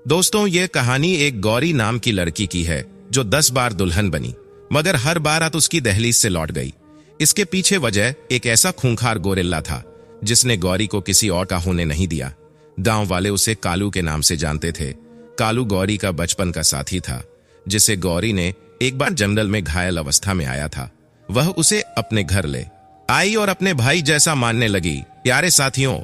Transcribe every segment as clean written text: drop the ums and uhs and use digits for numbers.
दोस्तों, ये कहानी एक गौरी नाम की लड़की की है जो 10 बार दुल्हन बनी, मगर हर बारात उसकी दहलीज से लौट गई। इसके पीछे वजह एक ऐसा खूंखार गोरिल्ला था जिसने गौरी को किसी और का होने नहीं दिया। गांव वाले उसे कालू के नाम से जानते थे। कालू गौरी का बचपन का साथी था, जिसे गौरी ने एक बार जंगल में घायल अवस्था में आया था। वह उसे अपने घर ले आई और अपने भाई जैसा मानने लगी। प्यारे साथियों,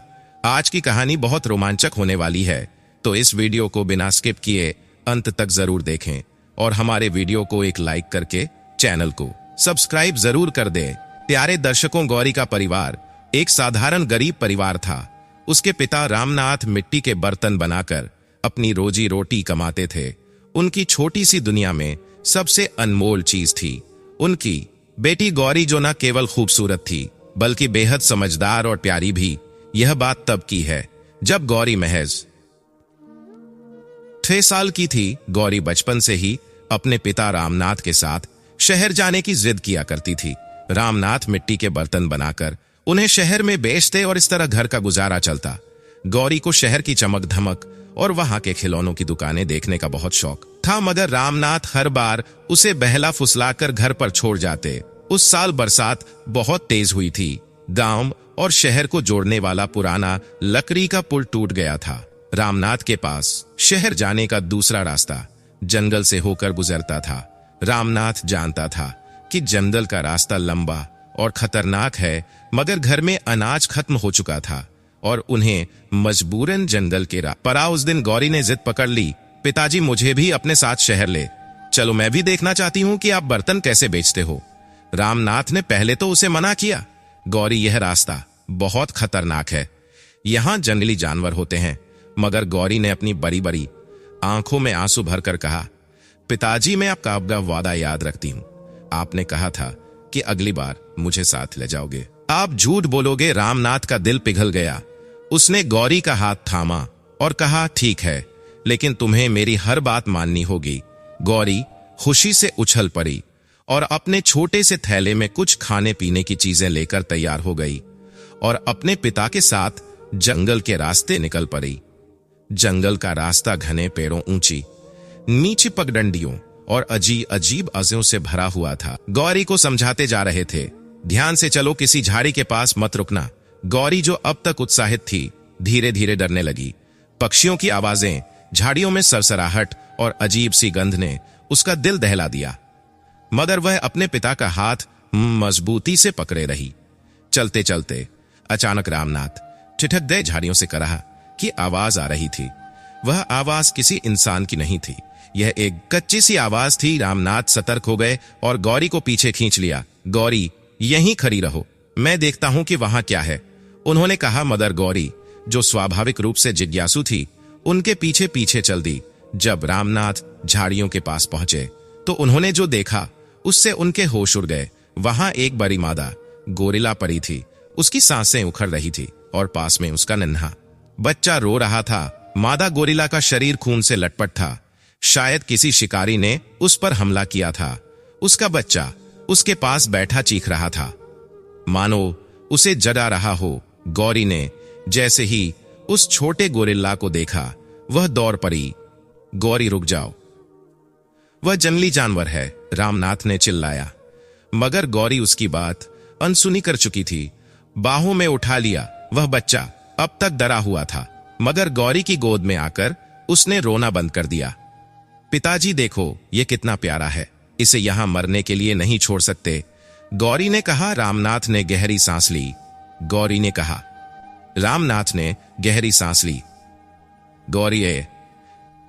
आज की कहानी बहुत रोमांचक होने वाली है, तो इस वीडियो को बिना स्किप किए अंत तक जरूर देखें और हमारे वीडियो को एक लाइक करके चैनल को सब्सक्राइब जरूर कर दें। प्यारे दर्शकों, गौरी का परिवार एक साधारण गरीब परिवार था। उसके पिता रामनाथ मिट्टी के बर्तन बनाकर अपनी रोजी रोटी कमाते थे। उनकी छोटी सी दुनिया में सबसे अनमोल चीज थी उनकी बेटी गौरी, जो न केवल खूबसूरत थी बल्कि बेहद समझदार और प्यारी भी। यह बात तब की है जब गौरी महज 6 साल की थी। गौरी बचपन से ही अपने पिता रामनाथ के साथ शहर जाने की जिद किया करती थी। रामनाथ मिट्टी के बर्तन बनाकर उन्हें शहर में बेचते और इस तरह घर का गुजारा चलता। गौरी को शहर की चमक धमक और वहां के खिलौनों की दुकानें देखने का बहुत शौक था, मगर रामनाथ हर बार उसे बहला फुसलाकर घर पर छोड़ जाते। उस साल बरसात बहुत तेज हुई थी। गांव और शहर को जोड़ने वाला पुराना लकड़ी का पुल टूट गया था। रामनाथ के पास शहर जाने का दूसरा रास्ता जंगल से होकर गुजरता था। रामनाथ जानता था कि जंगल का रास्ता लंबा और खतरनाक है, मगर घर में अनाज खत्म हो चुका था और उन्हें मजबूरन जंगल के राह पर उस दिन गौरी ने जिद पकड़ ली, पिताजी मुझे भी अपने साथ शहर ले चलो, मैं भी देखना चाहती हूँ कि आप बर्तन कैसे बेचते हो। रामनाथ ने पहले तो उसे मना किया, गौरी यह रास्ता बहुत खतरनाक है, यहाँ जंगली जानवर होते हैं। मगर गौरी ने अपनी बड़ी बड़ी आंखों में आंसू भरकर कहा, पिताजी मैं आपका वादा याद रखती हूँ। आपने कहा था कि अगली बार मुझे साथ ले जाओगे, आप झूठ बोलोगे। रामनाथ का दिल पिघल गया। उसने गौरी का हाथ थामा और कहा, ठीक है, लेकिन तुम्हें मेरी हर बात माननी होगी। गौरी खुशी से उछल पड़ी और अपने छोटे से थैले में कुछ खाने पीने की चीजें लेकर तैयार हो गई और अपने पिता के साथ जंगल के रास्ते निकल पड़ी। जंगल का रास्ता घने पेड़ों, ऊंची नीची पगडंडियों और अजीब अज़ों से भरा हुआ था। गौरी को समझाते जा रहे थे, ध्यान से चलो, किसी झाड़ी के पास मत रुकना। गौरी, जो अब तक उत्साहित थी, धीरे धीरे डरने लगी। पक्षियों की आवाजें, झाड़ियों में सरसराहट और अजीब सी गंध ने उसका दिल दहला दिया, मगर वह अपने पिता का हाथ मजबूती से पकड़े रही। चलते चलते अचानक रामनाथ ठिठक गए। झाड़ियों से कहा की आवाज आ रही थी। वह आवाज किसी इंसान की नहीं थी, यह एक कच्ची सी आवाज थी। रामनाथ सतर्क हो गए और गौरी को पीछे खींच लिया। गौरी, यहीं खड़ी रहो, मैं देखता हूं कि वहां क्या है, उन्होंने कहा। मगर गौरी, जो स्वाभाविक रूप से जिज्ञासु थी, उनके पीछे पीछे चल दी। जब रामनाथ झाड़ियों के पास पहुंचे तो उन्होंने जो देखा उससे उनके होश उड़ गए। वहां एक बड़ी मादा गोरिल्ला पड़ी थी, उसकी सांसें उखड़ रही थी और पास में उसका नन्हा बच्चा रो रहा था। मादा गोरिल्ला का शरीर खून से लटपट था, शायद किसी शिकारी ने उस पर हमला किया था। उसका बच्चा उसके पास बैठा चीख रहा था, मानो उसे जगा रहा हो। गौरी ने जैसे ही उस छोटे गोरिल्ला को देखा, वह दौड़ पड़ी। गौरी, रुक जाओ, वह जंगली जानवर है, रामनाथ ने चिल्लाया। मगर गौरी उसकी बात अनसुनी कर चुकी थी। बाहों में उठा लिया। वह बच्चा अब तक डरा हुआ था, मगर गौरी की गोद में आकर उसने रोना बंद कर दिया। पिताजी देखो, ये कितना प्यारा है, इसे यहां मरने के लिए नहीं छोड़ सकते, गौरी ने कहा। रामनाथ ने गहरी सांस ली। गौरी ने कहा, रामनाथ ने गहरी सांस ली। गौरी,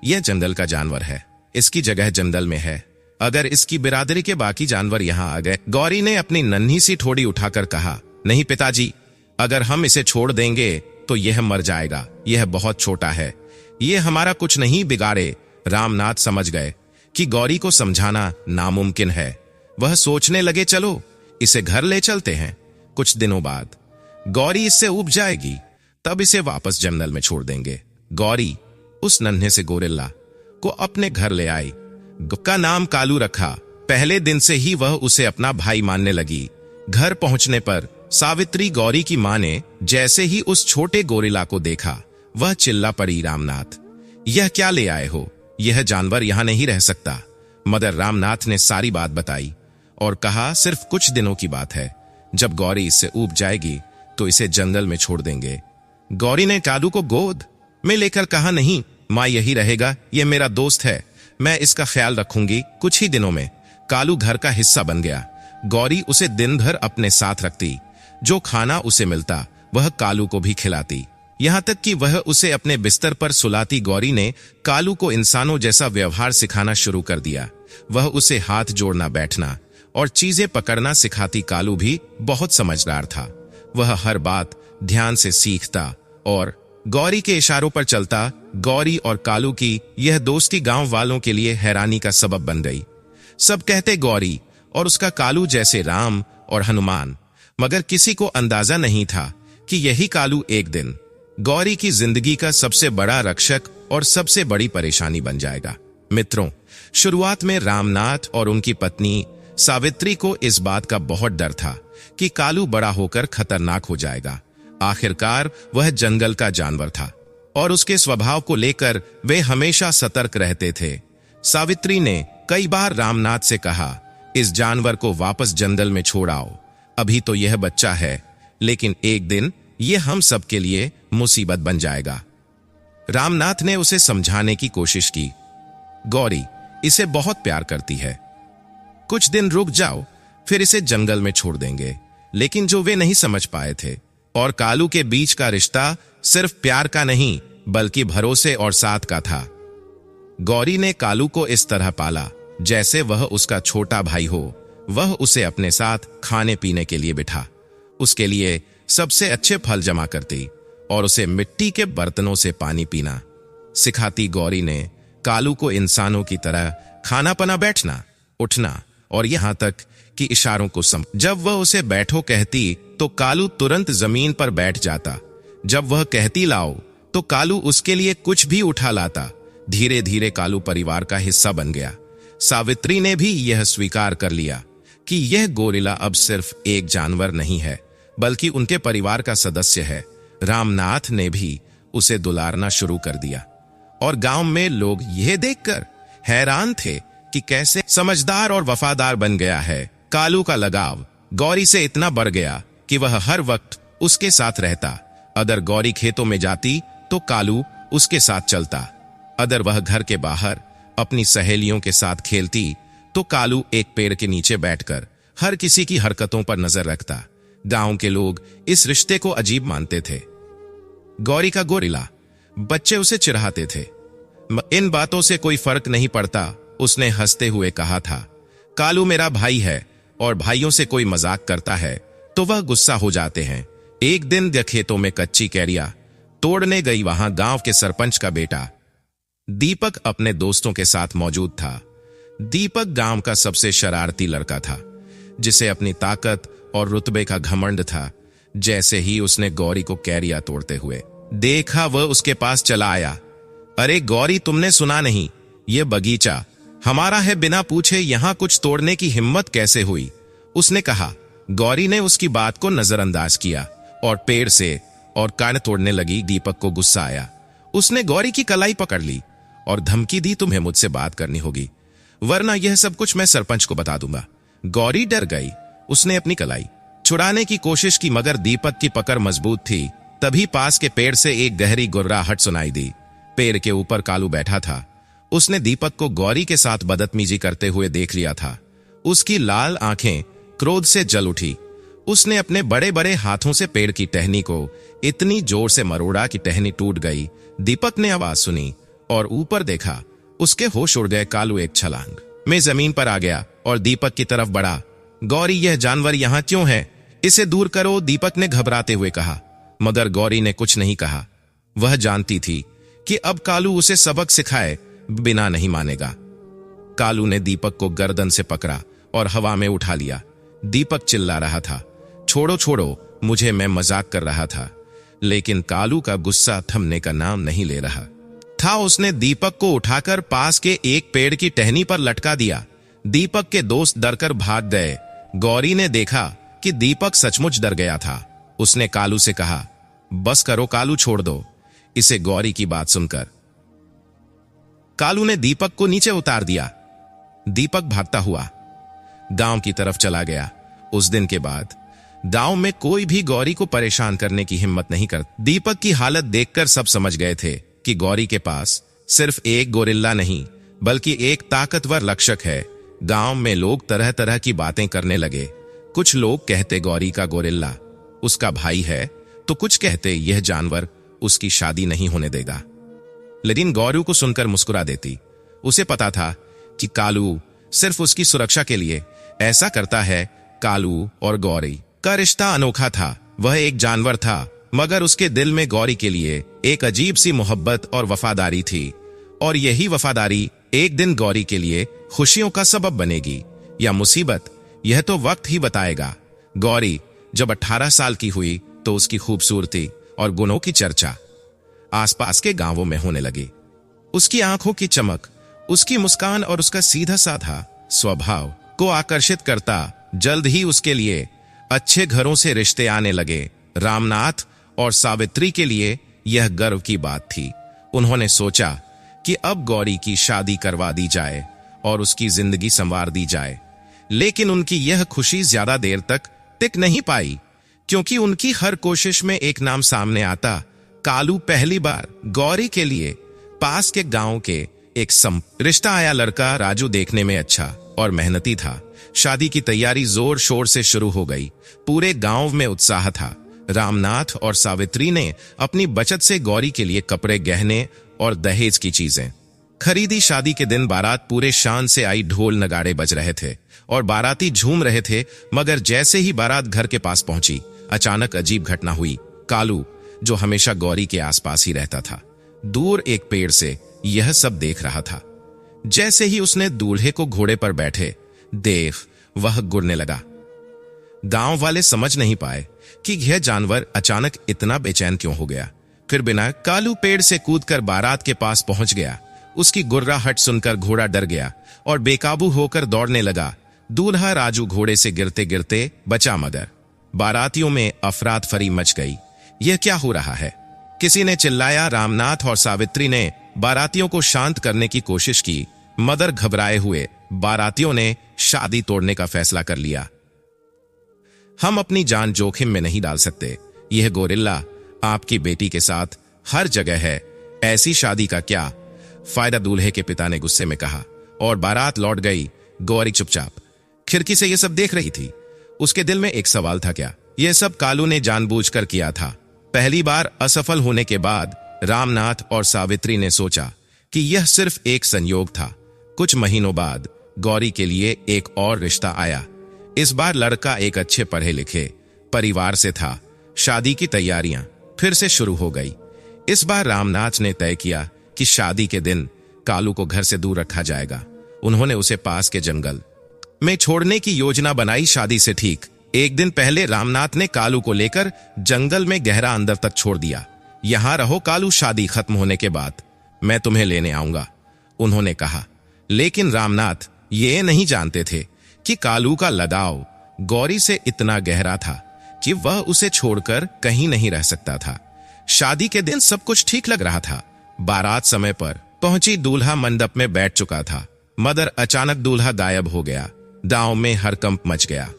यह जंगल का जानवर है, इसकी जगह जंगल में है। अगर इसकी बिरादरी के बाकी जानवर यहां आ गए। गौरी ने अपनी नन्ही सी ठोड़ी उठाकर कहा, नहीं पिताजी, अगर हम इसे छोड़ देंगे तो यह मर जाएगा, यह बहुत छोटा है, यह हमारा कुछ नहीं बिगाड़े। रामनाथ समझ गए कि गौरी को समझाना नामुमकिन है। वह सोचने लगे, चलो इसे घर ले चलते हैं, कुछ दिनों बाद गौरी इससे ऊब जाएगी, तब इसे वापस जंगल में छोड़ देंगे। गौरी उस नन्हे से गोरिल्ला को अपने घर ले आई। का नाम कालू रखा। पहले दिन से ही वह उसे अपना भाई मानने लगी। घर पहुंचने पर सावित्री, गौरी की मां ने जैसे ही उस छोटे गोरिल्ला को देखा, वह चिल्ला पड़ी, रामनाथ, यह क्या ले आए हो? यह जानवर यहां नहीं रह सकता। मदर रामनाथ ने सारी बात बताई और कहा, सिर्फ कुछ दिनों की बात है। जब गौरी इससे ऊब जाएगी तो इसे जंगल में छोड़ देंगे। गौरी ने कालू को गोद में लेकर कहा, नहीं मां, यही रहेगा। यह मेरा दोस्त है, मैं इसका ख्याल रखूंगी। कुछ ही दिनों में कालू घर का हिस्सा बन गया। गौरी उसे दिन भर अपने साथ रखती। जो खाना उसे मिलता वह कालू को भी खिलाती, यहां तक कि वह उसे अपने बिस्तर पर सुलाती। गौरी ने कालू को इंसानों जैसा व्यवहार सिखाना शुरू कर दिया। वह उसे हाथ जोड़ना, बैठना और चीजें पकड़ना सिखाती। कालू भी बहुत समझदार था। वह हर बात ध्यान से सीखता और गौरी के इशारों पर चलता। गौरी और कालू की यह दोस्ती गांव वालों के लिए हैरानी का सबब बन गई। सब कहते गौरी और उसका कालू जैसे राम और हनुमान, मगर किसी को अंदाजा नहीं था कि यही कालू एक दिन गौरी की जिंदगी का सबसे बड़ा रक्षक और सबसे बड़ी परेशानी बन जाएगा। मित्रों, शुरुआत में रामनाथ और उनकी पत्नी सावित्री को इस बात का बहुत डर था कि कालू बड़ा होकर खतरनाक हो जाएगा। आखिरकार वह जंगल का जानवर था और उसके स्वभाव को लेकर वे हमेशा सतर्क रहते थे। सावित्री ने कई बार रामनाथ से कहा, इस जानवर को वापस जंगल में छोड़ आओ। अभी तो यह बच्चा है, लेकिन एक दिन यह हम सब के लिए मुसीबत बन जाएगा। रामनाथ ने उसे समझाने की कोशिश की, गौरी इसे बहुत प्यार करती है, कुछ दिन रुक जाओ, फिर इसे जंगल में छोड़ देंगे। लेकिन जो वे नहीं समझ पाए थे, और कालू के बीच का रिश्ता सिर्फ प्यार का नहीं बल्कि भरोसे और साथ का था। गौरी ने कालू को इस तरह पाला जैसे वह उसका छोटा भाई हो। वह उसे अपने साथ खाने पीने के लिए बिठा, उसके लिए सबसे अच्छे फल जमा करती और उसे मिट्टी के बर्तनों से पानी पीना सिखाती। गौरी ने कालू को इंसानों की तरह खाना पना, बैठना, उठना और यहां तक कि इशारों को जब वह उसे बैठो कहती तो कालू तुरंत जमीन पर बैठ जाता। जब वह कहती लाओ तो कालू उसके लिए कुछ भी उठा लाता। धीरे धीरे कालू परिवार का हिस्सा बन गया। सावित्री ने भी यह स्वीकार कर लिया कि यह गोरिल्ला अब सिर्फ एक जानवर नहीं है बल्कि उनके परिवार का सदस्य है। रामनाथ ने भी उसे दुलारना शुरू कर दिया और गांव में लोग यह देखकर हैरान थे कि कैसे समझदार और वफादार बन गया है। कालू का लगाव गौरी से इतना बढ़ गया कि वह हर वक्त उसके साथ रहता। अगर गौरी खेतों में जाती तो कालू उसके साथ चलता। अगर वह घर के बाहर अपनी सहेलियों के साथ खेलती तो कालू एक पेड़ के नीचे बैठकर हर किसी की हरकतों पर नजर रखता। गांव के लोग इस रिश्ते को अजीब मानते थे। गौरी का गोरिल्ला, बच्चे उसे चिढ़ाते थे। इन बातों से कोई फर्क नहीं पड़ता, उसने हंसते हुए कहा था। कालू मेरा भाई है और भाइयों से कोई मजाक करता है तो वह गुस्सा हो जाते हैं। एक दिन खेतों में कच्ची कैरियां तोड़ने गई। वहां गांव के सरपंच का बेटा दीपक अपने दोस्तों के साथ मौजूद था। दीपक गांव का सबसे शरारती लड़का था, जिसे अपनी ताकत और रुतबे का घमंड था। जैसे ही उसने गौरी को कैरिया तोड़ते हुए देखा, वह उसके पास चला आया। अरे गौरी, तुमने सुना नहीं? यह बगीचा हमारा है, बिना पूछे यहां कुछ तोड़ने की हिम्मत कैसे हुई? उसने कहा। गौरी ने उसकी बात को नजरअंदाज किया और पेड़ से और कान तोड़ने लगी। दीपक को गुस्सा आया। उसने गौरी की कलाई पकड़ ली और धमकी दी, तुम्हें मुझसे बात करनी होगी, वरना यह सब कुछ मैं सरपंच को बता दूंगा। गौरी डर गई। उसने अपनी कलाई छुड़ाने की कोशिश की, मगर दीपक की पकड़ मजबूत थी। तभी पास के पेड़ से एक गहरी गुर्राहट सुनाई दी। पेड़ के ऊपर कालू बैठा था। उसने दीपक को गौरी के साथ बदतमीजी करते हुए देख लिया था। उसकी लाल आंखें क्रोध से जल उठी। उसने अपने बड़े बड़े हाथों से पेड़ की टहनी को इतनी जोर से मरोड़ा कि टहनी टूट गई। दीपक ने आवाज सुनी और ऊपर देखा। उसके होश उड़ गए। कालू एक छलांग में जमीन पर आ गया और दीपक की तरफ बढ़ा। गौरी, यह जानवर यहां क्यों है? इसे दूर करो, दीपक ने घबराते हुए कहा। मगर गौरी ने कुछ नहीं कहा। वह जानती थी कि अब कालू उसे सबक सिखाए बिना नहीं मानेगा। कालू ने दीपक को गर्दन से पकड़ा और हवा में उठा लिया। दीपक चिल्ला रहा था, छोड़ो छोड़ो मुझे, मैं मजाक कर रहा था। लेकिन कालू का गुस्सा थमने का नाम नहीं ले रहा था। उसने दीपक को उठाकर पास के एक पेड़ की टहनी पर लटका दिया। दीपक के दोस्त डरकर भाग गए। गौरी ने देखा कि दीपक सचमुच डर गया था। उसने कालू से कहा, बस करो कालू, छोड़ दो इसे। गौरी की बात सुनकर कालू ने दीपक को नीचे उतार दिया। दीपक भागता हुआ गांव की तरफ चला गया। उस दिन के बाद गांव में कोई भी गौरी को परेशान करने की हिम्मत नहीं करता। दीपक की हालत देखकर सब समझ गए थे कि गौरी के पास सिर्फ एक गोरिल्ला नहीं बल्कि एक ताकतवर रक्षक है। गांव में लोग तरह तरह की बातें करने लगे। कुछ लोग कहते गौरी का गोरिल्ला उसका भाई है, तो कुछ कहते यह जानवर उसकी शादी नहीं होने देगा। लेकिन गौरी को सुनकर मुस्कुरा देती। उसे पता था कि कालू सिर्फ उसकी सुरक्षा के लिए ऐसा करता है। कालू और गौरी का रिश्ता अनोखा था। वह एक जानवर था, मगर उसके दिल में गौरी के लिए एक अजीब सी मोहब्बत और वफादारी थी। और यही वफादारी एक दिन गौरी के लिए खुशियों का सबब बनेगी या मुसीबत, यह तो वक्त ही बताएगा। गौरी जब 18 साल की हुई तो उसकी खूबसूरती और गुणों की चर्चा आसपास के गांवों में होने लगी। उसकी आंखों की चमक, उसकी मुस्कान और उसका सीधा साधा स्वभाव को आकर्षित करता। जल्द ही उसके लिए अच्छे घरों से रिश्ते आने लगे। रामनाथ और सावित्री के लिए यह गर्व की बात थी। उन्होंने सोचा कि अब गौरी की शादी करवा दी जाए और उसकी जिंदगी संवार दी जाए। लेकिन उनकी यह खुशी ज्यादा देर तक टिक नहीं पाई, क्योंकि उनकी हर कोशिश में एक नाम सामने आता। कालू पहली बार गौरी के लिए पास के गांव के एक रिश्ता आया। लड़का राजू देखने में अच्छा और मेहनती था। शादी की तैयारी जोर शोर से शुरू हो गई। पूरे गांव में उत्साह था। रामनाथ और सावित्री ने अपनी बचत से गौरी के लिए कपड़े, गहने और दहेज की चीजें खरीदी। शादी के दिन बारात पूरे शान से आई। ढोल नगाड़े बज रहे थे और बाराती झूम रहे थे। मगर जैसे ही बारात घर के पास पहुंची, अचानक अजीब घटना हुई। कालू, जो हमेशा गौरी के आसपास ही रहता था, दूर एक पेड़ से यह सब देख रहा था। जैसे ही उसने दूल्हे को घोड़े पर बैठे देख, वह गुड़ने लगा। गांव वाले समझ नहीं पाए कि यह जानवर अचानक इतना बेचैन क्यों हो गया। फिर बिना कालू पेड़ से कूदकर बारात के पास पहुंच गया। उसकी गुर्राहट सुनकर घोड़ा डर गया और बेकाबू होकर दौड़ने लगा। दूल्हा राजू घोड़े से गिरते गिरते बचा, मगर बारातियों में अफरात फरी मच गई। यह क्या हो रहा है? किसी ने चिल्लाया। रामनाथ और सावित्री ने बारातियों को शांत करने की कोशिश की, मगर घबराए हुए बारातियों ने शादी तोड़ने का फैसला कर लिया। हम अपनी जान जोखिम में नहीं डाल सकते। यह गोरिल्ला आपकी बेटी के साथ हर जगह है, ऐसी शादी का क्या फायदा? दूल्हे के पिता ने गुस्से में कहा और बारात लौट गई। गौरी चुपचाप खिड़की से यह सब देख रही थी। उसके दिल में एक सवाल था, क्या यह सब कालू ने जानबूझकर किया था? पहली बार असफल होने के बाद रामनाथ और सावित्री ने सोचा कि यह सिर्फ एक संयोग था। कुछ महीनों बाद गौरी के लिए एक और रिश्ता आया। इस बार लड़का एक अच्छे पढ़े लिखे परिवार से था। शादी की तैयारियां फिर से शुरू हो गई। इस बार रामनाथ ने तय किया कि शादी के दिन कालू को घर से दूर रखा जाएगा। उन्होंने उसे पास के जंगल में छोड़ने की योजना बनाई। शादी से ठीक एक दिन पहले रामनाथ ने कालू को लेकर जंगल में गहरा अंदर तक छोड़ दिया। यहां रहो कालू, शादी खत्म होने के बाद मैं तुम्हें लेने आऊंगा, उन्होंने कहा। लेकिन रामनाथ ये नहीं जानते थे कि कालू का लगाव गौरी से इतना गहरा था कि वह उसे छोड़कर कहीं नहीं रह सकता था। शादी के दिन सब कुछ ठीक लग रहा था। बारात समय पर पहुंची। दूल्हा मंडप में बैठ चुका था, मगर अचानक दूल्हा गायब हो गया। गांव में हड़कंप मच गया।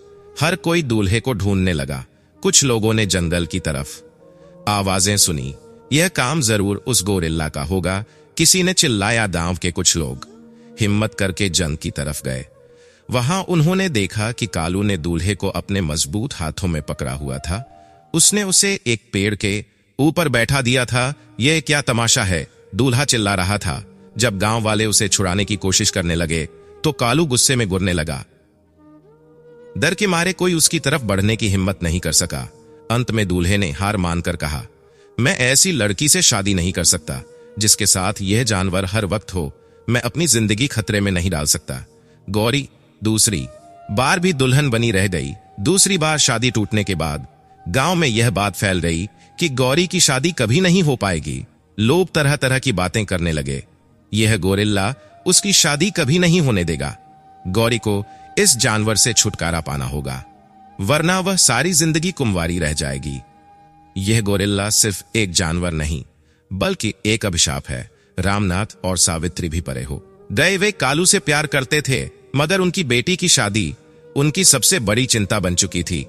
हर कोई दूल्हे को ढूंढने लगा। कुछ लोगों ने जंगल की तरफ आवाजें सुनी। यह काम जरूर उस गोरिल्ला का होगा, किसी ने चिल्लाया। गांव के कुछ लोग हिम्मत करके जंग की तरफ गए। वहां उन्होंने देखा कि कालू ने दूल्हे को अपने मजबूत हाथों में पकड़ा हुआ था। उसने उसे एक पेड़ के ऊपर बैठा दिया था। यह क्या तमाशा है? दूल्हा चिल्ला रहा था। जब गांव वाले उसे छुड़ाने की कोशिश करने लगे तो कालू गुस्से में गुर्रने लगा। डर के मारे कोई उसकी तरफ बढ़ने की हिम्मत नहीं कर सका। अंत में दूल्हे ने हार मानकर कहा, मैं ऐसी लड़की से शादी नहीं कर सकता जिसके साथ यह जानवर हर वक्त हो। मैं अपनी जिंदगी खतरे में नहीं डाल सकता। गौरी दूसरी बार भी दुल्हन बनी रह गई। दूसरी बार शादी टूटने के बाद गांव में यह बात फैल रही कि गौरी की शादी कभी नहीं हो पाएगी। लोग तरह तरह की बातें करने लगे। यह गोरिल्ला उसकी शादी कभी नहीं होने देगा। गौरी को इस जानवर से छुटकारा पाना होगा, वरना वह सारी जिंदगी कुंवारी रह जाएगी। यह गोरिल्ला सिर्फ एक जानवर नहीं, बल्कि एक अभिशाप है। रामनाथ और सावित्री भी परे हो गए। वे कालू से प्यार करते थे, मगर उनकी बेटी की शादी उनकी सबसे बड़ी चिंता बन चुकी थी।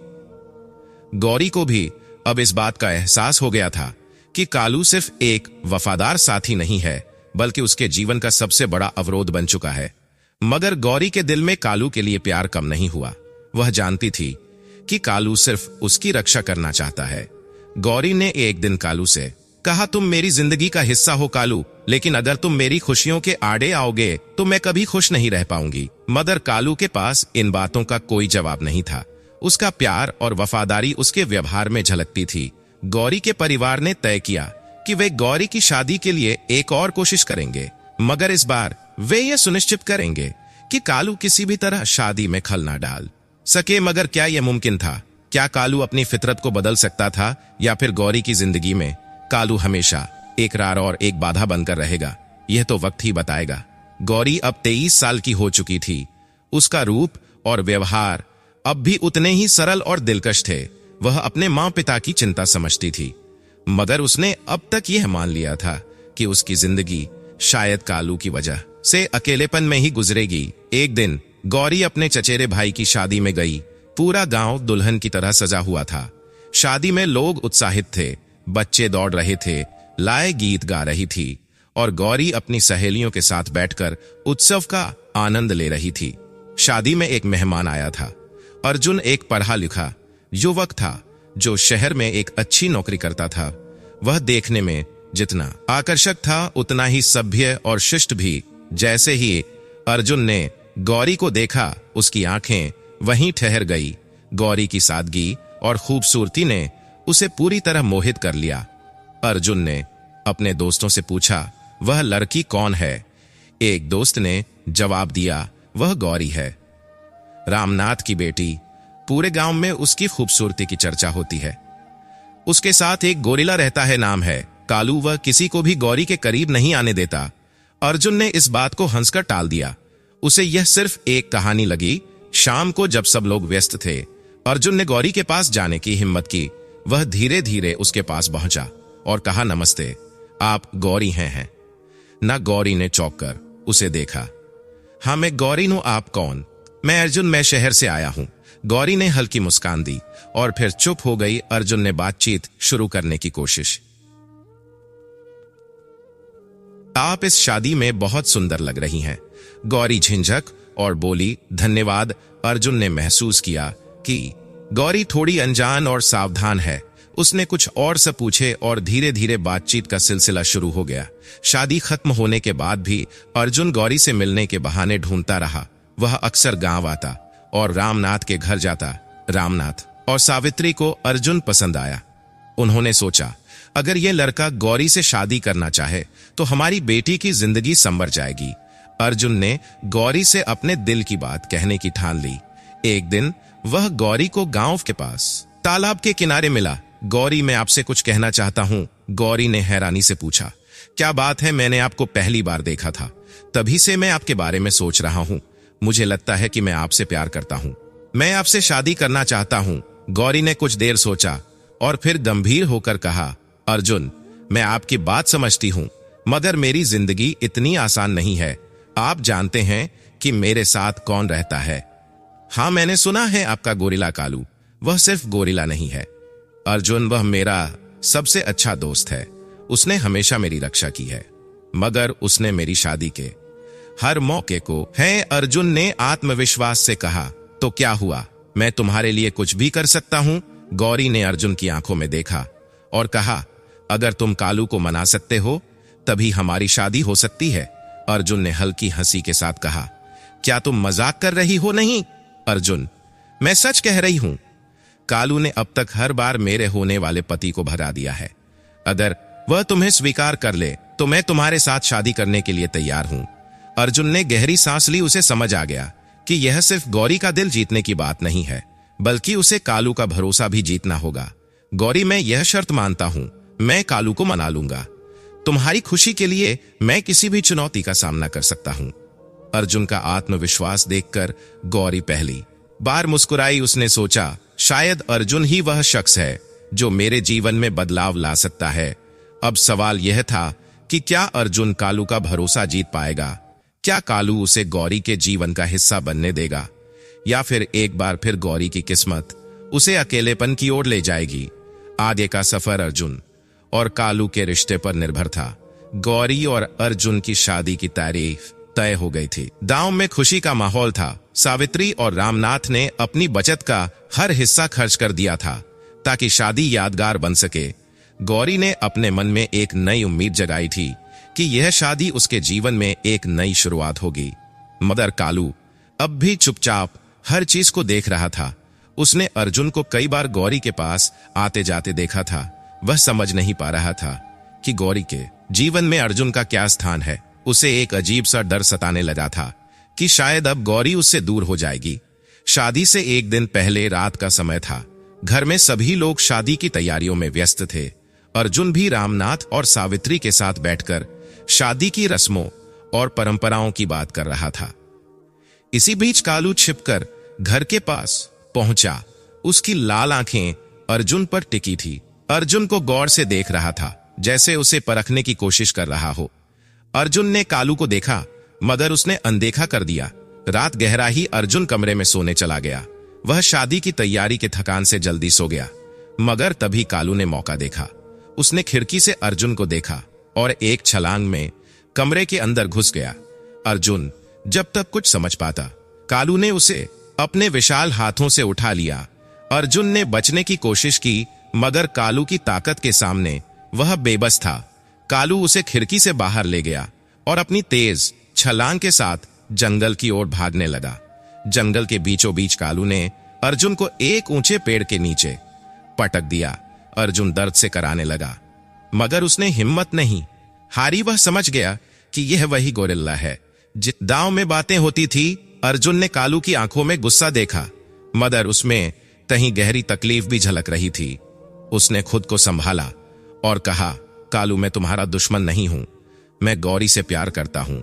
गौरी को भी अब इस बात का एहसास हो गया था कि कालू सिर्फ एक वफादार साथी नहीं है, बल्कि उसके जीवन का सबसे बड़ा अवरोध बन चुका है। मगर गौरी के दिल में कालू के लिए प्यार कम नहीं हुआ। वह जानती थी कि कालू सिर्फ उसकी रक्षा करना चाहता है। गौरी ने एक दिन कालू से कहा, तुम मेरी जिंदगी का हिस्सा हो कालू, लेकिन अगर तुम मेरी खुशियों के आड़े आओगे तो मैं कभी खुश नहीं रह पाऊंगी। मगर कालू के पास इन बातों का कोई जवाब नहीं था। उसका प्यार और वफादारी उसके व्यवहार में झलकती थी। गौरी के परिवार ने तय किया कि वे गौरी की शादी के लिए एक और कोशिश करेंगे, मगर इस बार वे यह सुनिश्चित करेंगे कि कालू किसी भी तरह शादी में खल ना डाल सके। मगर क्या यह मुमकिन था? क्या कालू अपनी फितरत को बदल सकता था, या फिर गौरी की जिंदगी में कालू हमेशा एक रार और एक बाधा बनकर रहेगा? यह तो वक्त ही बताएगा। गौरी अब 23 साल की हो चुकी थी। उसका रूप और व्यवहार अब भी उतने ही सरल और दिलकश थे। वह अपने माँ पिता की चिंता समझती थी, मगर उसने अब तक यह मान लिया था कि उसकी जिंदगी शायद कालू की वजह से अकेलेपन में ही गुजरेगी। एक दिन गौरी अपने चचेरे भाई की शादी में गई। पूरा गांव दुल्हन की तरह सजा हुआ था। शादी में लोग उत्साहित थे, बच्चे दौड़ रहे थे, लाए गीत गा रही थी और गौरी अपनी सहेलियों के साथ बैठकर उत्सव का आनंद ले रही थी। शादी में एक मेहमान आया था। अर्जुन एक पढ़ा लिखा युवक था जो शहर में एक अच्छी नौकरी करता था। वह देखने में जितना आकर्षक था, उतना ही सभ्य और शिष्ट भी। जैसे ही अर्जुन ने गौरी को देखा, उसकी आंखें वहीं ठहर गई। गौरी की सादगी और खूबसूरती ने उसे पूरी तरह मोहित कर लिया। अर्जुन ने अपने दोस्तों से पूछा, वह लड़की कौन है? एक दोस्त ने जवाब दिया, वह गौरी है, रामनाथ की बेटी। पूरे गांव में उसकी खूबसूरती की चर्चा होती है। उसके साथ एक गोरिल्ला रहता है, नाम है कालू। वह किसी को भी गौरी के करीब नहीं आने देता। अर्जुन ने इस बात को हंसकर टाल दिया। उसे यह सिर्फ एक कहानी लगी। शाम को जब सब लोग व्यस्त थे, अर्जुन ने गौरी के पास जाने की हिम्मत की। वह धीरे धीरे उसके पास पहुंचा और कहा, नमस्ते, आप गौरी हैं? ना गौरी ने चौंक कर उसे देखा। हाँ, मैं गौरी हूं। आप कौन? मैं अर्जुन, मैं शहर से आया हूं। गौरी ने हल्की मुस्कान दी और फिर चुप हो गई। अर्जुन ने बातचीत शुरू करने की कोशिश, आप इस शादी में बहुत सुंदर लग रही हैं। गौरी झिंझक और बोली, धन्यवाद। अर्जुन ने महसूस किया कि गौरी थोड़ी अनजान और सावधान है। उसने कुछ और से पूछे और धीरे धीरे बातचीत का सिलसिला शुरू हो गया। शादी खत्म होने के बाद भी अर्जुन गौरी से मिलने के बहाने ढूंढता रहा। वह अक्सर गांव आता और रामनाथ के घर जाता। रामनाथ और सावित्री को अर्जुन पसंद आया। उन्होंने सोचा, अगर यह लड़का गौरी से शादी करना चाहे तो हमारी बेटी की जिंदगी संवर जाएगी। अर्जुन ने गौरी से अपने दिल की बात कहने की ठान ली। एक दिन वह गौरी को गांव के पास तालाब के किनारे मिला। गौरी, मैं आपसे कुछ कहना चाहता हूं। गौरी ने हैरानी से पूछा, क्या बात है? मैंने आपको पहली बार देखा था, तभी से मैं आपके बारे में सोच रहा हूं। मुझे लगता है कि मैं आपसे प्यार करता हूं। मैं आपसे शादी करना चाहता हूं। गौरी ने कुछ देर सोचा और फिर गंभीर होकर कहा, अर्जुन, मैं आपकी बात समझती हूं, मगर मेरी जिंदगी इतनी आसान नहीं है। आप जानते हैं कि मेरे साथ कौन रहता है? हाँ, मैंने सुना है आपका गोरिल्ला कालू। वह सिर्फ गोरिल्ला नहीं है अर्जुन, वह मेरा सबसे अच्छा दोस्त है। उसने हमेशा मेरी रक्षा की है, मगर उसने मेरी शादी के हर मौके को है। अर्जुन ने आत्मविश्वास से कहा, तो क्या हुआ? मैं तुम्हारे लिए कुछ भी कर सकता हूं। गौरी ने अर्जुन की आंखों में देखा और कहा, अगर तुम कालू को मना सकते हो तभी हमारी शादी हो सकती है। अर्जुन ने हल्की हंसी के साथ कहा, क्या तुम मजाक कर रही हो? नहीं अर्जुन, मैं सच कह रही हूं। कालू ने अब तक हर बार मेरे होने वाले पति को भगा दिया है। अगर वह तुम्हें स्वीकार कर ले तो मैं तुम्हारे साथ शादी करने के लिए तैयार हूं। अर्जुन ने गहरी सांस ली। उसे समझ आ गया कि यह सिर्फ गौरी का दिल जीतने की बात नहीं है, बल्कि उसे कालू का भरोसा भी जीतना होगा। गौरी, मैं यह शर्त मानता हूं, मैं कालू को मना लूंगा। तुम्हारी खुशी के लिए मैं किसी भी चुनौती का सामना कर सकता हूं। अर्जुन का आत्मविश्वास देखकर गौरी पहली बार मुस्कुराई। उसने सोचा, शायद अर्जुन ही वह शख्स है जो मेरे जीवन में बदलाव ला सकता है। अब सवाल यह था कि क्या अर्जुन कालू का भरोसा जीत पाएगा। क्या कालू उसे गौरी के जीवन का हिस्सा बनने देगा, या फिर एक बार फिर गौरी की किस्मत उसे अकेलेपन की ओर ले जाएगी। आगे का सफर अर्जुन और कालू के रिश्ते पर निर्भर था। गौरी और अर्जुन की शादी की तारीख तय हो गई थी। गांव में खुशी का माहौल था। सावित्री और रामनाथ ने अपनी बचत का हर हिस्सा खर्च कर दिया था ताकि शादी यादगार बन सके। गौरी ने अपने मन में एक नई उम्मीद जगाई थी कि यह शादी उसके जीवन में एक नई शुरुआत होगी। मगर कालू अब भी चुपचाप हर चीज को देख रहा था। उसने अर्जुन को कई बार गौरी के पास आते जाते देखा था। वह समझ नहीं पा रहा था कि गौरी के जीवन में अर्जुन का क्या स्थान है। उसे एक अजीब सा डर सताने लगा था कि शायद अब गौरी उससे दूर हो जाएगी। शादी से एक दिन पहले रात का समय था। घर में सभी लोग शादी की तैयारियों में व्यस्त थे। अर्जुन भी रामनाथ और सावित्री के साथ बैठकर शादी की रस्मों और परंपराओं की बात कर रहा था। इसी बीच कालू छिपकर घर के पास पहुंचा। उसकी लाल आंखें अर्जुन पर टिकी थी। अर्जुन को गौर से देख रहा था, जैसे उसे परखने की कोशिश कर रहा हो। अर्जुन ने कालू को देखा, मगर उसने अनदेखा कर दिया। रात गहरा ही अर्जुन कमरे में सोने चला गया। वह शादी की तैयारी के थकान से जल्दी सो गया। मगर तभी कालू ने मौका देखा। उसने खिड़की से अर्जुन को देखा और एक छलांग में कमरे के अंदर घुस गया। अर्जुन जब तक कुछ समझ पाता, कालू ने उसे अपने विशाल हाथों से उठा लिया। अर्जुन ने बचने की कोशिश की, मगर कालू की ताकत के सामने वह बेबस था। कालू उसे खिड़की से बाहर ले गया और अपनी तेज छलांग के साथ जंगल की ओर भागने लगा। जंगल के बीचों बीच कालू ने अर्जुन को एक ऊंचे पेड़ के नीचे पटक दिया। अर्जुन दर्द से कराने लगा, मगर उसने हिम्मत नहीं हारी। वह समझ गया कि यह वही गोरिल्ला है जिस गांव में बातें होती थी। अर्जुन ने कालू की आंखों में गुस्सा देखा, मगर उसमें कहीं गहरी तकलीफ भी झलक रही थी। उसने खुद को संभाला और कहा, कालू, मैं तुम्हारा दुश्मन नहीं हूं। मैं गौरी से प्यार करता हूं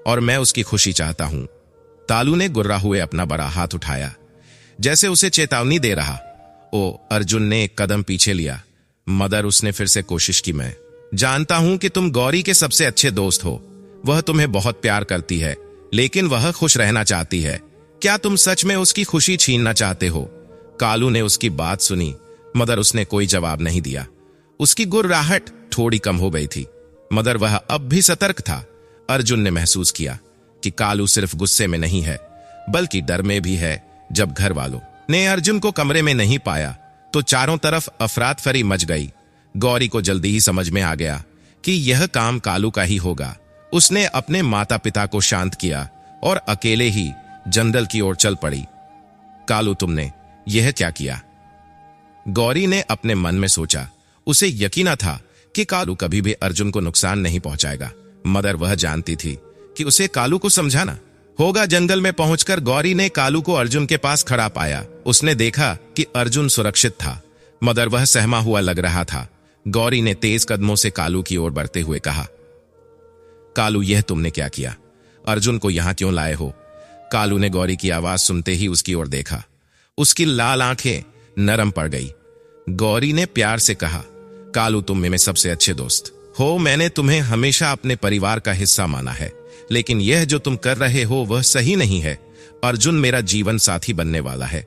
और मैं उसकी खुशी चाहता हूं। कालू ने गुर्रा हुए अपना बड़ा हाथ उठाया, जैसे उसे चेतावनी दे रहा। अर्जुन ने एक कदम पीछे लिया, मगर उसने फिर से कोशिश की। मैं जानता हूं कि तुम गौरी के सबसे अच्छे दोस्त हो। वह तुम्हें बहुत प्यार करती है, लेकिन वह खुश रहना चाहती है। क्या तुम सच में उसकी खुशी छीनना चाहते हो? कालू ने उसकी बात सुनी, मगर उसने कोई जवाब नहीं दिया। उसकी गुर्राहट थोड़ी कम हो गई थी, मगर वह अब भी सतर्क था। अर्जुन ने महसूस किया कि कालू सिर्फ गुस्से में नहीं है, बल्कि डर में भी है। जब घर वालों ने अर्जुन को कमरे में नहीं पाया, तो चारों तरफ अफरात फरी मच गई। गौरी को जल्दी ही समझ में आ गया कि यह काम कालू का ही होगा। उसने अपने माता पिता को शांत किया और अकेले ही जंगल की ओर चल पड़ी। कालू, तुमने यह क्या किया? गौरी ने अपने मन में सोचा। उसे यकीन था कि कालू कभी भी अर्जुन को नुकसान नहीं पहुंचाएगा, मगर वह जानती थी कि उसे कालू को समझाना होगा। जंगल में पहुंचकर गौरी ने कालू को अर्जुन के पास खड़ा पाया। उसने देखा कि अर्जुन सुरक्षित था, मगर वह सहमा हुआ लग रहा था। गौरी ने तेज कदमों से कालू की ओर बढ़ते हुए कहा, कालू, यह तुमने क्या किया? अर्जुन को यहां क्यों लाए हो? कालू ने गौरी की आवाज सुनते ही उसकी ओर देखा। उसकी लाल आंखें नरम पड़ गई। गौरी ने प्यार से कहा, कालू, तुम में सबसे अच्छे दोस्त हो। मैंने तुम्हें हमेशा अपने परिवार का हिस्सा माना है, लेकिन यह जो तुम कर रहे हो वह सही नहीं है। अर्जुन मेरा जीवन साथी बनने वाला है।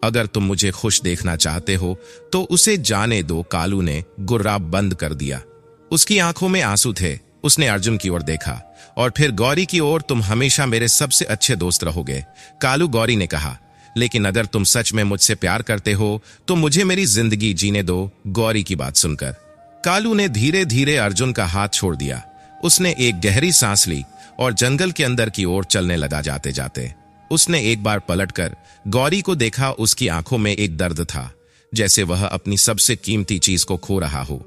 अगर तुम मुझे खुश देखना चाहते हो तो उसे जाने दो। कालू ने गुर्रा बंद कर दिया। उसकी आंखों में आंसू थे। उसने अर्जुन की ओर देखा और फिर गौरी की ओर। तुम हमेशा मेरे सबसे अच्छे दोस्त रहोगे, कालू, गौरी ने कहा। लेकिन अगर तुम सच में मुझसे प्यार करते हो तो मुझे मेरी जिंदगी जीने दो। गौरी की बात सुनकर कालू ने धीरे धीरे अर्जुन का हाथ छोड़ दिया। उसने एक गहरी सांस ली और जंगल के अंदर की ओर चलने लगा। जाते जाते उसने एक बार पलटकर गौरी को देखा। उसकी आंखों में एक दर्द था, जैसे वह अपनी सबसे कीमती चीज को खो रहा हो।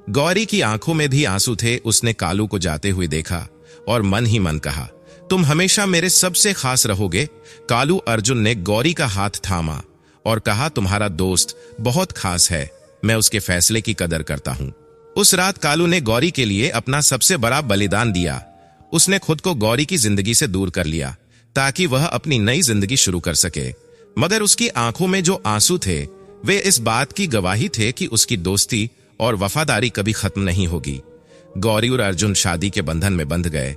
गौरी की आंखों में भी आंसू थे। उसने कालू को जाते हुए देखा और मन ही मन कहा, तुम हमेशा मेरे सबसे खास रहोगे। कालू, अर्जुन ने गौरी का हाथ थामा और कहा, तुम्हारा दोस्त बहुत खास है। मैं उसके फैसले की कदर करता हूं। उस रात कालू ने गौरी के लिए अपना सबसे बड़ा बलिदान दिया। उसने खुद को गौरी की जिंदगी से दूर कर लिया ताकि वह अपनी नई जिंदगी शुरू कर सके। मगर उसकी आंखों में जो आंसू थे वे इस बात की गवाही थे कि उसकी दोस्ती और वफादारी कभी खत्म नहीं होगी। गौरी और अर्जुन शादी के बंधन में बंध गए,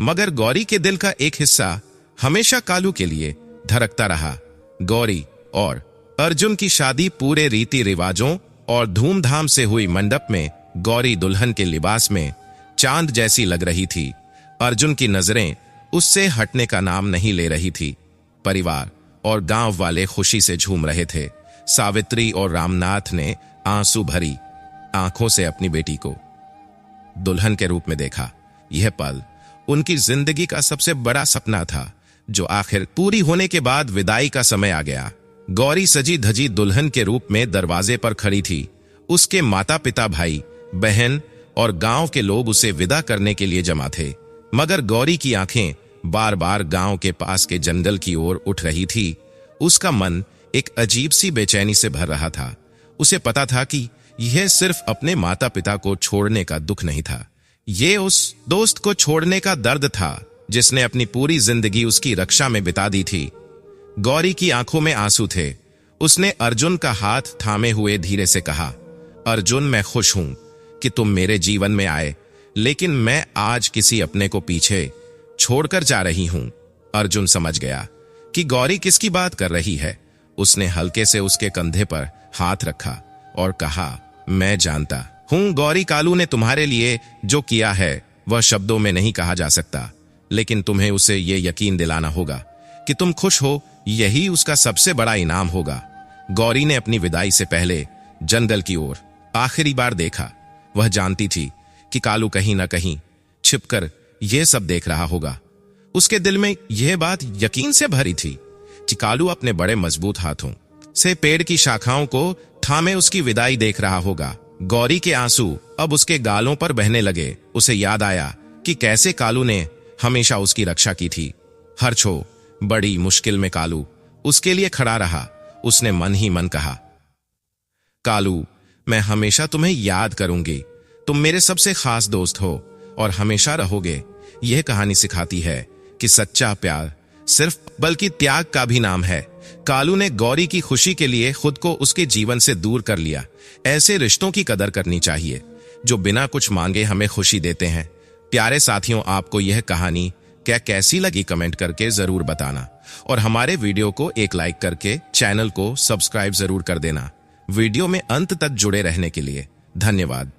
मगर गौरी के दिल का एक हिस्सा हमेशा कालू के लिए धड़कता रहा। गौरी और अर्जुन की शादी पूरे रीति रिवाजों और धूमधाम से हुई। मंडप में गौरी दुल्हन के लिबास में चांद जैसी लग रही थी। अर्जुन की नजरें उससे हटने का नाम नहीं ले रही थी। परिवार और गांव वाले खुशी से झूम रहे थे। सावित्री और रामनाथ ने आंसू भरी आंखों से अपनी बेटी को दुल्हन के रूप में देखा। यह पल उनकी जिंदगी का सबसे बड़ा सपना था, जो आखिर पूरी होने के बाद विदाई का समय आ गया। गौरी सजी धजी दुल्हन के रूप में दरवाजे पर खड़ी थी। उसके माता पिता, भाई बहन और गांव के लोग उसे विदा करने के लिए जमा थे, मगर गौरी की आंखें बार बार गांव के पास के जंगल की ओर उठ रही थी। उसका मन एक अजीब सी बेचैनी से भर रहा था। उसे पता था कि यह सिर्फ अपने माता पिता को छोड़ने का दुख नहीं था, ये उस दोस्त को छोड़ने का दर्द था जिसने अपनी पूरी जिंदगी उसकी रक्षा में बिता दी थी। गौरी की आंखों में आंसू थे। उसने अर्जुन का हाथ थामे हुए धीरे से कहा, अर्जुन, मैं खुश हूं कि तुम मेरे जीवन में आए, लेकिन मैं आज किसी अपने को पीछे छोड़कर जा रही हूं। अर्जुन समझ गया कि गौरी किसकी बात कर रही है। उसने हल्के से उसके कंधे पर हाथ रखा और कहा, मैं जानता हूं गौरी, कालू ने तुम्हारे लिए जो किया है वह शब्दों में नहीं कहा जा सकता, लेकिन तुम्हें उसे यह यकीन दिलाना होगा कि तुम खुश हो, यही उसका सबसे बड़ा इनाम होगा। गौरी ने अपनी विदाई से पहले जंगल की ओर आखिरी बार देखा। वह जानती थी कि कालू कहीं न कहीं छिपकर यह सब देख रहा होगा। उसके दिल में यह बात यकीन से भरी थी कि कालू अपने बड़े मजबूत हाथों से पेड़ की शाखाओं को थामे उसकी विदाई देख रहा होगा। गौरी के आंसू अब उसके गालों पर बहने लगे। उसे याद आया कि कैसे कालू ने हमेशा उसकी रक्षा की थी। हर छो बड़ी मुश्किल में कालू उसके लिए खड़ा रहा। उसने मन ही मन कहा, कालू, मैं हमेशा तुम्हें याद करूंगी। तुम मेरे सबसे खास दोस्त हो और हमेशा रहोगे। यह कहानी सिखाती है कि सच्चा प्यार सिर्फ बल्कि त्याग का भी नाम है। कालू ने गौरी की खुशी के लिए खुद को उसके जीवन से दूर कर लिया। ऐसे रिश्तों की कदर करनी चाहिए जो बिना कुछ मांगे हमें खुशी देते हैं। प्यारे साथियों, आपको यह कहानी क्या कैसी लगी कमेंट करके जरूर बताना, और हमारे वीडियो को एक लाइक करके चैनल को सब्सक्राइब जरूर कर देना। वीडियो में अंत तक जुड़े रहने के लिए धन्यवाद।